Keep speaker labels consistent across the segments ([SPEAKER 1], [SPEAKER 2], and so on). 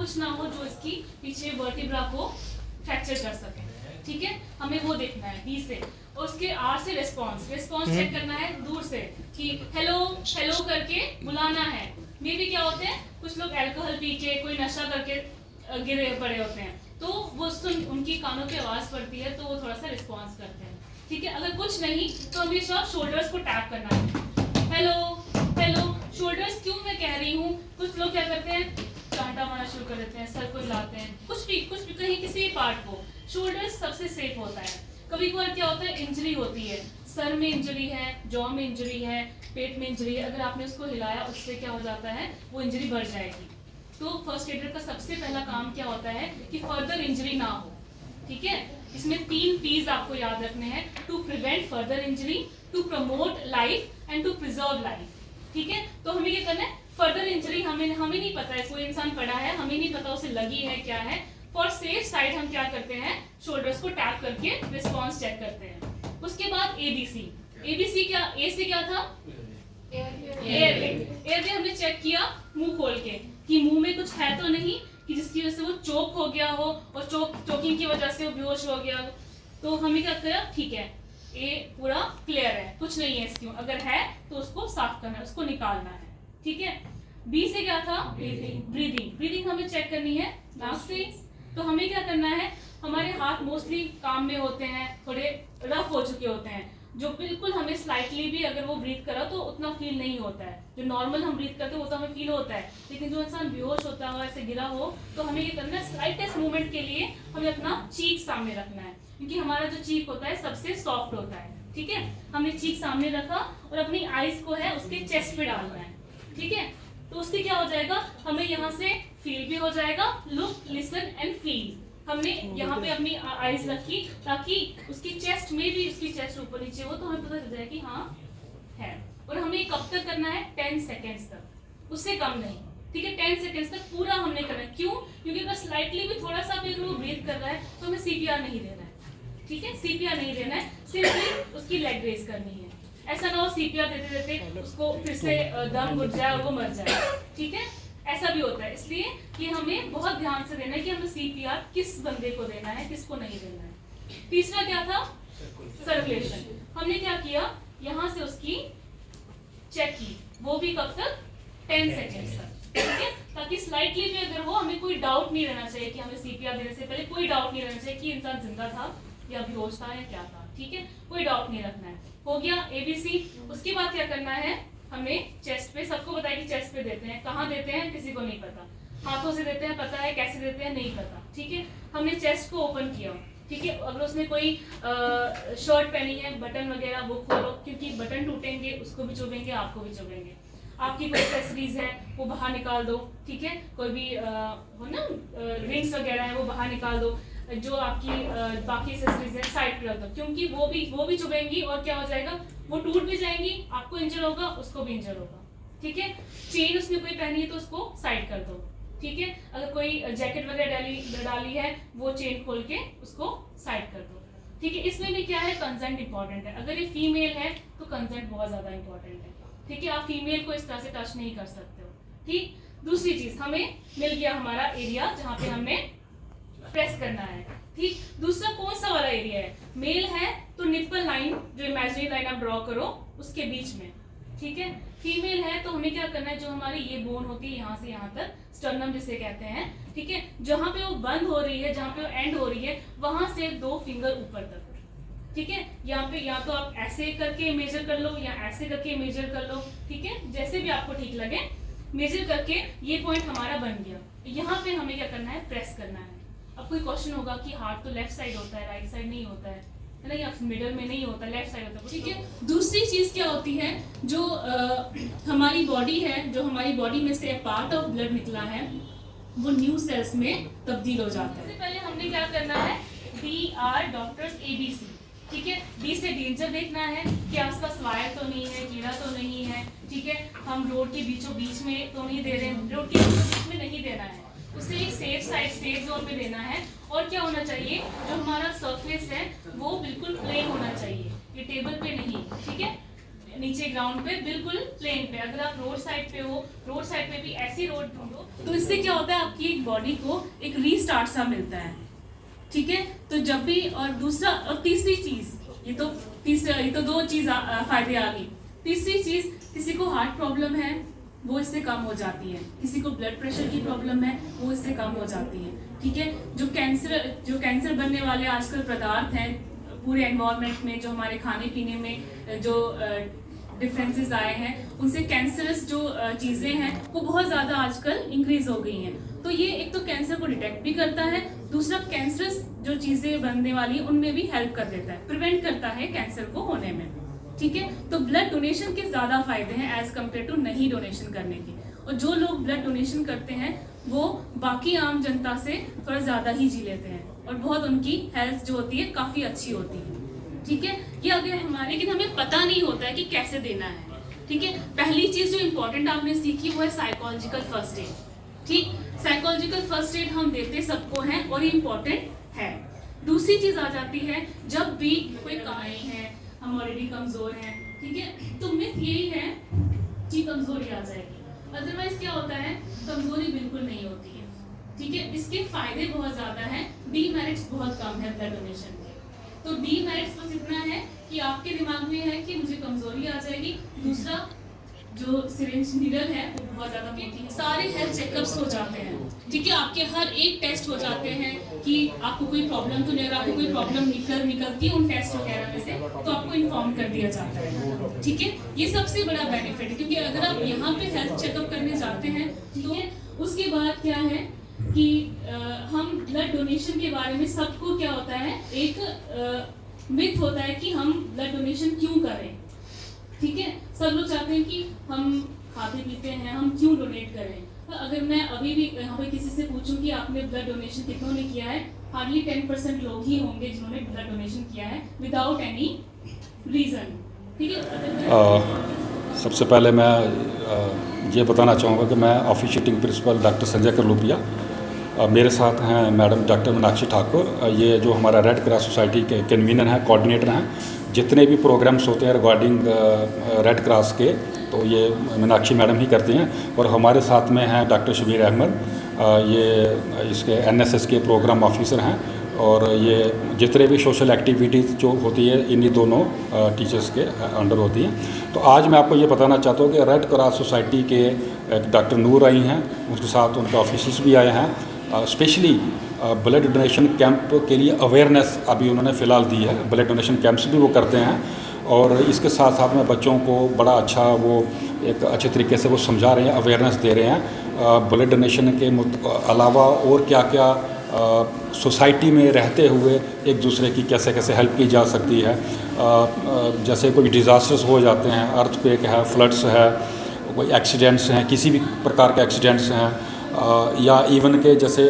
[SPEAKER 1] कुछ ना हो जो इसकी पीछे वर्टिब्रा को फ्रैक्चर कर सके, ठीक है, हमें वो देखना है बी से। और उसके आर से रिस्पॉन्स चेक करना है दूर से कि हेलो हेलो करके बुलाना है। मे भी क्या होते हैं, कुछ लोग अल्कोहल पी के, कोई नशा करके गिरे पड़े होते हैं, तो वो उनकी कानों पे आवाज पड़ती है तो वो थोड़ा सा रिस्पॉन्स करते हैं, ठीक है। अगर कुछ नहीं तो हमेशा शोल्डर्स को टैप करना है, हेलो हेलो। शोल्डर्स क्यों मैं कह रही हूँ, कुछ लोग क्या करते हैं, कांटा मारना शुरू कर देते हैं, सर को हिलाते हैं, कुछ भी कहीं किसी भी पार्ट को। शोल्डर्स सबसे सेफ होता है। कभी कभार क्या होता है, इंजरी होती है, सर में इंजरी है, जॉ में इंजरी है, पेट में इंजरी है, अगर आपने उसको हिलाया उससे क्या हो जाता है, वो इंजरी बढ़ जाएगी। तो फर्स्ट एडर का सबसे पहला काम क्या होता है कि फर्दर इंजरी ना हो, ठीक है। इसमें 3 P's आपको याद रखने हैं, to prevent further injury, to promote life and to preserve life, ठीक है। तो हमें क्या करना है, फर्दर इंजरी हमें नहीं पता है, कोई इंसान पड़ा है, हमें नहीं पता उसे लगी है क्या है, फॉर सेफ साइड हम क्या करते हैं, शोल्डर्स को टैप करके रिस्पॉन्स चेक करते हैं। उसके बाद एबीसी क्या, ए से क्या था, एयर हमने चेक किया मुंह खोल के कि मुंह में कुछ है तो नहीं कि जिसकी वजह से वो चोक हो गया हो और चोकिंग की वजह से वो बेहोश हो गया हो। तो हमें क्या किया, ठीक है, ए पूरा क्लियर है, कुछ नहीं है इसकी, अगर है तो उसको साफ करना है, उसको निकालना है, ठीक है। बी से क्या था, ब्रीदिंग हमें चेक करनी है नाक से। तो हमें क्या करना है, हमारे हाथ मोस्टली काम में होते हैं, थोड़े रफ हो चुके होते हैं, जो बिल्कुल हमें स्लाइटली भी अगर वो ब्रीथ करा तो उतना फील नहीं होता है, जो नॉर्मल हम ब्रीथ करते हैं वो तो हमें फील होता है, लेकिन जो इंसान बेहोश होता है ऐसे गिरा हो तो हमें ये करना है, स्लाइटेस्ट मूवमेंट के लिए हमें अपना चीक सामने रखना है, क्योंकि हमारा जो चीक होता है सबसे सॉफ्ट होता है, ठीक है। हमने चीक सामने रखा और अपनी आईज को है उसके चेस्ट पे डालना है, ठीक है। तो उससे क्या हो जाएगा, हमें यहाँ से फील भी हो जाएगा, लुक लिसन एंड फील। हमने यहाँ पे अपनी आईज रखी ताकि उसकी चेस्ट में भी, उसकी चेस्ट ऊपर नीचे हो तो हमें पता चल जाए कि हाँ है। और हमें कब तक करना है, 10 सेकेंड्स तक, उससे कम नहीं, ठीक है। 10 सेकेंड्स तक पूरा हमने करना है। क्यों, क्योंकि अगर स्लाइटली भी थोड़ा सा भी अगर वो ब्रीथ कर रहा है तो हमें सीपीआर नहीं देना है, ठीक है, सीपीआर नहीं देना है, सिर्फ उसकी लेग रेज करनी है। ऐसा ना हो सीपीआर देते देते उसको फिर से दम घुट जाए और वो मर जाए, ठीक है, ऐसा भी होता है। इसलिए कि हमें बहुत ध्यान से देना है कि हमें सीपीआर किस बंदे को देना है, किसको नहीं देना है। तीसरा क्या था, सर्कुलेशन। हमने क्या किया, यहाँ से उसकी चेक की, वो भी कब तक, 10 सेकेंड्स तक, ठीक है, ताकि स्लाइटली भी अगर हो हमें कोई डाउट नहीं रहना चाहिए कि हमें सीपीआर देने से पहले कोई डाउट नहीं रहना चाहिए कि इंसान जिंदा था या बेहोश था या क्या था, ठीक है, कोई डाउट नहीं रखना है। हो गया एबीसी। उसके बाद क्या करना है, हमें चेस्ट पे, सबको पता है कि चेस्ट पे देते हैं, कहाँ देते हैं किसी को नहीं पता, हाथों से देते हैं पता है, कैसे देते हैं नहीं पता, ठीक है। हमने चेस्ट को ओपन किया, ठीक है, अगर उसमें कोई शर्ट पहनी है, बटन वगैरह वो खोलो, क्योंकि बटन टूटेंगे, उसको भी चुभेंगे, आपको भी चुभेंगे। आपकी कोई एक्सेसरीज है वो बाहर निकाल दो, ठीक है, कोई भी हो ना रिंग्स वगैरह है वो बाहर निकाल दो, जो आपकी बाकी एक्सेसरीज है साइड पे रख दो, क्योंकि वो भी चुभेंगी और क्या हो जाएगा, वो टूट भी जाएंगी, आपको इंजर होगा, उसको भी इंजर होगा, ठीक है। चेन उसने कोई पहनी है तो उसको साइड कर दो, ठीक है। अगर कोई जैकेट वगैरह डाली है वो चेन खोल के उसको साइड कर दो, ठीक है। इसमें भी क्या है, कंसेंट इंपॉर्टेंट है। अगर ये फीमेल है तो कंसेंट बहुत ज्यादा इंपॉर्टेंट है, ठीक है। आप फीमेल को इस तरह से टच नहीं कर सकते हो, ठीक। दूसरी चीज, हमें मिल गया हमारा एरिया जहाँ पे हमने प्रेस करना है, ठीक। दूसरा कौन सा वाला एरिया है, मेल है तो निप्पल लाइन, जो इमेजिनरी लाइन आप ड्रॉ करो उसके बीच में, ठीक है। फीमेल है तो हमें क्या करना है, जो हमारी ये बोन होती है यहाँ से यहाँ तक, स्टर्नम जिसे कहते हैं, ठीक है, जहाँ पे वो बंद हो रही है, जहाँ पे वो एंड हो रही है, वहां से 2 फिंगर ऊपर तक, ठीक है। यहाँ पे या तो आप ऐसे करके मेजर कर लो या ऐसे करके मेजर कर लो, ठीक है, जैसे भी आपको ठीक लगे मेजर करके ये पॉइंट हमारा बन गया। यहाँ पे हमें क्या करना है, प्रेस करना है। अब कोई क्वेश्चन होगा कि हार्ट तो लेफ्ट साइड होता है, राइट साइड नहीं होता है ना, या मिडल में नहीं होता, लेफ्ट साइड होता है, ठीक है। दूसरी चीज क्या होती है, जो हमारी बॉडी है, जो हमारी बॉडी में से पार्ट ऑफ ब्लड निकला है वो न्यू सेल्स में तब्दील हो जाता है। सबसे पहले हमने क्या करना है, DR डॉक्टर्स ABC, ठीक है। डी से डेंजर देखना है कि आसपास वायर तो नहीं है, कीड़ा तो नहीं है, ठीक है, हम रोड के बीचों बीच में तो नहीं दे रहे हैं, रोड के बीच में नहीं देना है, उसे एक सेफ साइड, सेफ जोन में देना है। और क्या होना चाहिए, जो हमारा सरफेस है वो बिल्कुल प्लेन होना चाहिए, ये टेबल पे नहीं, ठीक है, नीचे ग्राउंड पे बिल्कुल प्लेन पे, अगर आप रोड साइड पे हो, रोड साइड पे भी ऐसी रोड ढूंढो, तो इससे क्या होता है आपकी एक बॉडी को एक रीस्टार्ट सा मिलता है, ठीक है। तो जब भी, और दूसरा और तीसरी चीज, ये तो दो चीज फायदे आ गई। तीसरी चीज, किसी को हार्ट प्रॉब्लम है वो इससे कम हो जाती है, किसी को ब्लड प्रेशर की प्रॉब्लम है वो इससे कम हो जाती है, ठीक है। जो कैंसर बनने वाले आजकल पदार्थ हैं पूरे एनवायरनमेंट में, जो हमारे खाने पीने में जो डिफरेंसेस आए हैं, उनसे कैंसरस जो चीज़ें हैं वो बहुत ज़्यादा आजकल इंक्रीज हो गई हैं। तो ये एक तो कैंसर को डिटेक्ट भी करता है, दूसरा कैंसरस जो चीज़ें बनने वाली उनमें भी हेल्प कर देता है, प्रिवेंट करता है कैंसर को होने में, ठीक है। तो ब्लड डोनेशन के ज़्यादा फायदे हैं एज कम्पेयर टू नहीं डोनेशन करने के। और जो लोग ब्लड डोनेशन करते हैं वो बाकी आम जनता से थोड़ा ज़्यादा ही जी लेते हैं और बहुत उनकी हेल्थ जो होती है काफ़ी अच्छी होती है, ठीक है। ये अगर लेकिन हमें पता नहीं होता है कि कैसे देना है, ठीक है। पहली चीज़ जो इम्पोर्टेंट आपने सीखी वो है साइकोलॉजिकल फर्स्ट एड, ठीक। साइकोलॉजिकल फर्स्ट एड हम देते सबको हैं और ये इम्पोर्टेंट है। दूसरी चीज़ आ जाती है, जब भी कोई कहानी है, हम ऑलरेडी कमज़ोर हैं, ठीक है, तो मिथ यही है कि कमज़ोरी आ जाएगी, अदरवाइज क्या होता है, कमज़ोरी बिल्कुल नहीं होती है, ठीक है। इसके फायदे बहुत ज़्यादा हैं, डीमेरिट्स बहुत कम है ब्लड डोनेशन के। तो डीमेरिट्स बस इतना है कि आपके दिमाग में है कि मुझे कमज़ोरी आ जाएगी, दूसरा जो सिरिंज नीडल है वो बहुत ज़्यादा मोटी है, सारे हेल्थ चेकअप्स हो जाते हैं, ठीक है। आपके हर एक टेस्ट हो जाते हैं कि आपको कोई प्रॉब्लम तो नहीं, अगर आपको कोई प्रॉब्लम निकलती है उन टेस्ट वगैरह में से तो आपको इन्फॉर्म कर दिया जाता है, ठीक है। ये सबसे बड़ा बेनिफिट है, क्योंकि अगर आप यहाँ पे हेल्थ चेकअप करने जाते हैं तो उसके बाद क्या है कि हम ब्लड डोनेशन के बारे में सबको क्या होता है, एक मिथ होता है कि हम ब्लड डोनेशन क्यों करें, ठीक है। सब लोग चाहते हैं कि हम खाते पीते हैं, हम क्यों डोनेट करें। तो अगर मैं अभी भी यहाँ पे किसी से पूछूं कि आपने ब्लड डोनेशन कितनों ने किया है, हार्डली 10% लोग ही होंगे जिन्होंने ब्लड डोनेशन किया है विदाउट एनी रीज़न, ठीक है।
[SPEAKER 2] सबसे पहले मैं ये बताना चाहूँगा कि मैं ऑफिशिएटिंग प्रिंसिपल डॉक्टर संजय करलूपिया, मेरे साथ हैं मैडम डॉक्टर मीनाक्षी ठाकुर, ये जो हमारा रेड क्रॉस सोसाइटी के कन्वीनर हैं, कोऑर्डिनेटर हैं। जितने भी प्रोग्राम्स होते हैं रिगार्डिंग रेड क्रॉस के, तो ये मीनाक्षी मैडम ही करती हैं। और हमारे साथ में हैं डॉक्टर शबीर अहमद, ये इसके एनएसएस के प्रोग्राम ऑफिसर हैं। और ये जितने भी सोशल एक्टिविटीज़ जो होती है इन्हीं दोनों टीचर्स के अंडर होती हैं। तो आज मैं आपको ये बताना चाहता हूँ कि रेड क्रॉस सोसाइटी के डॉक्टर नूर आई हैं, उसके साथ उनके ऑफिसर्स भी आए हैं। स्पेशली ब्लड डोनेशन कैंप के लिए अवेयरनेस अभी उन्होंने फ़िलहाल दी है, ब्लड डोनेशन कैंप्स भी वो करते हैं। और इसके साथ साथ में बच्चों को बड़ा अच्छा वो एक अच्छे तरीके से वो समझा रहे हैं, अवेयरनेस दे रहे हैं ब्लड डोनेशन के अलावा और क्या क्या सोसाइटी में रहते हुए एक दूसरे की कैसे कैसे हेल्प की जा सकती है। जैसे कोई डिज़ास्टर्स हो जाते हैं, अर्थक्वेक है, फ्लड्स है, कोई एक्सीडेंट्स हैं, किसी भी प्रकार के एक्सीडेंट्स हैं, या इवन के जैसे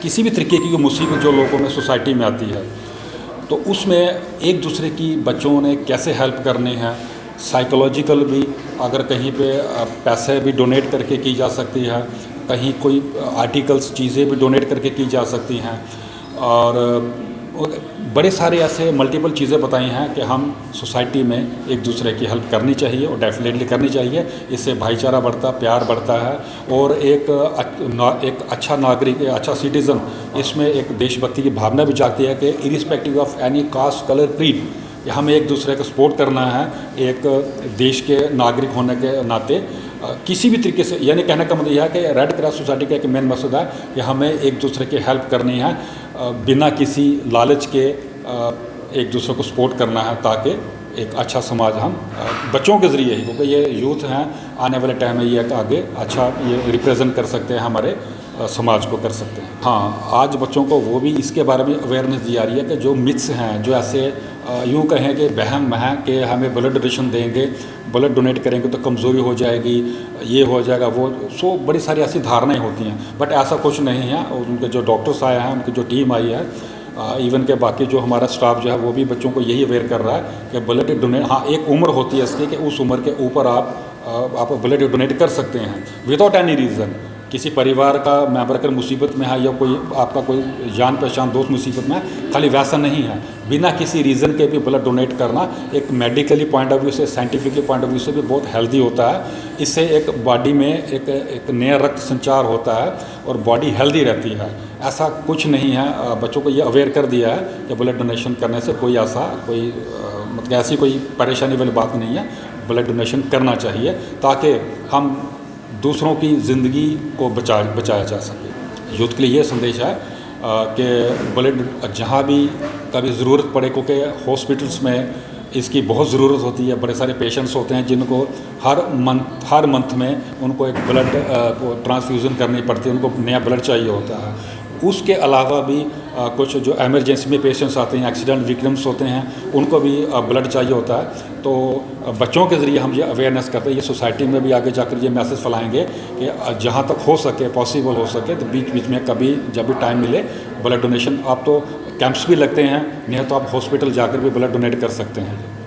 [SPEAKER 2] किसी भी तरीके की मुसीबत जो लोगों में सोसाइटी में आती है, तो उसमें एक दूसरे की बच्चों ने कैसे हेल्प करनी है। साइकोलॉजिकल भी अगर कहीं पे पैसे भी डोनेट करके की जा सकती है, कहीं कोई आर्टिकल्स चीज़ें भी डोनेट करके की जा सकती हैं। और बड़े सारे ऐसे मल्टीपल चीज़ें बताई हैं कि हम सोसाइटी में एक दूसरे की हेल्प करनी चाहिए और डेफिनेटली करनी चाहिए। इससे भाईचारा बढ़ता, प्यार बढ़ता है और एक अच्छा नागरिक, अच्छा सिटीज़न, इसमें एक देशभक्ति की भावना भी जागती है कि irrespective of any caste, colour, creed, हमें एक दूसरे को सपोर्ट करना है एक देश के नागरिक होने के नाते। किसी भी तरीके से, यानी कहने का मतलब यह है कि रेड क्रॉस सोसाइटी का एक मेन मकसद है कि हमें एक दूसरे की हेल्प करनी है, बिना किसी लालच के एक दूसरे को सपोर्ट करना है, ताकि एक अच्छा समाज हम बच्चों के ज़रिए ही, क्योंकि ये यूथ हैं, आने वाले टाइम में ये आगे अच्छा ये रिप्रेजेंट कर सकते हैं, हमारे समाज को कर सकते हैं। हाँ, आज बच्चों को वो भी इसके बारे में अवेयरनेस दी जा रही है कि जो मिथ्स हैं, जो ऐसे यूँ कहें कि वहम हैं कि हमें ब्लड डोनेशन देंगे, ब्लड डोनेट करेंगे तो कमज़ोरी हो जाएगी, ये हो जाएगा, वो सो बड़ी सारी ऐसी धारणाएं होती हैं। बट ऐसा कुछ नहीं है। और उनके जो डॉक्टर्स आए हैं, उनकी जो टीम आई है, इवन के बाकी जो हमारा स्टाफ जो है वो भी बच्चों को यही अवेयर कर रहा है कि ब्लड डोनेट, हाँ एक उम्र होती है इसकी कि उस उम्र के ऊपर आप ब्लड डोनेट कर सकते हैं विदाउट एनी रीज़न। किसी परिवार का मेंबर अगर मुसीबत में है या कोई आपका कोई जान पहचान दोस्त मुसीबत में है, खाली वैसा नहीं है, बिना किसी रीज़न के भी ब्लड डोनेट करना एक मेडिकली पॉइंट ऑफ व्यू से, साइंटिफिकली पॉइंट ऑफ व्यू से भी बहुत हेल्दी होता है। इससे एक बॉडी में एक नया रक्त संचार होता है और बॉडी हेल्दी रहती है। ऐसा कुछ नहीं है, बच्चों को ये अवेयर कर दिया है कि ब्लड डोनेशन करने से कोई मतलब ऐसी कोई परेशानी वाली बात नहीं है। ब्लड डोनेशन करना चाहिए ताकि हम दूसरों की ज़िंदगी को बचाया जा सके। यूथ के लिए ये संदेश है कि ब्लड जहाँ भी कभी ज़रूरत पड़े, क्योंकि हॉस्पिटल्स में इसकी बहुत ज़रूरत होती है। बड़े सारे पेशेंट्स होते हैं जिनको हर मंथ में उनको एक ब्लड ट्रांसफ्यूज़न करनी पड़ती है, उनको नया ब्लड चाहिए होता है। उसके अलावा भी कुछ जो एमरजेंसी में पेशेंट्स आते हैं, एक्सीडेंट विक्टिम्स होते हैं, उनको भी ब्लड चाहिए होता है। तो बच्चों के ज़रिए हम ये अवेयरनेस करते हैं, ये सोसाइटी में भी आगे जाकर ये मैसेज फैलाएंगे कि जहाँ तक हो सके, पॉसिबल हो सके, तो बीच बीच में कभी जब भी टाइम मिले ब्लड डोनेशन, आप तो कैंप्स भी लगते हैं, नहीं तो आप हॉस्पिटल जाकर भी ब्लड डोनेट कर सकते हैं।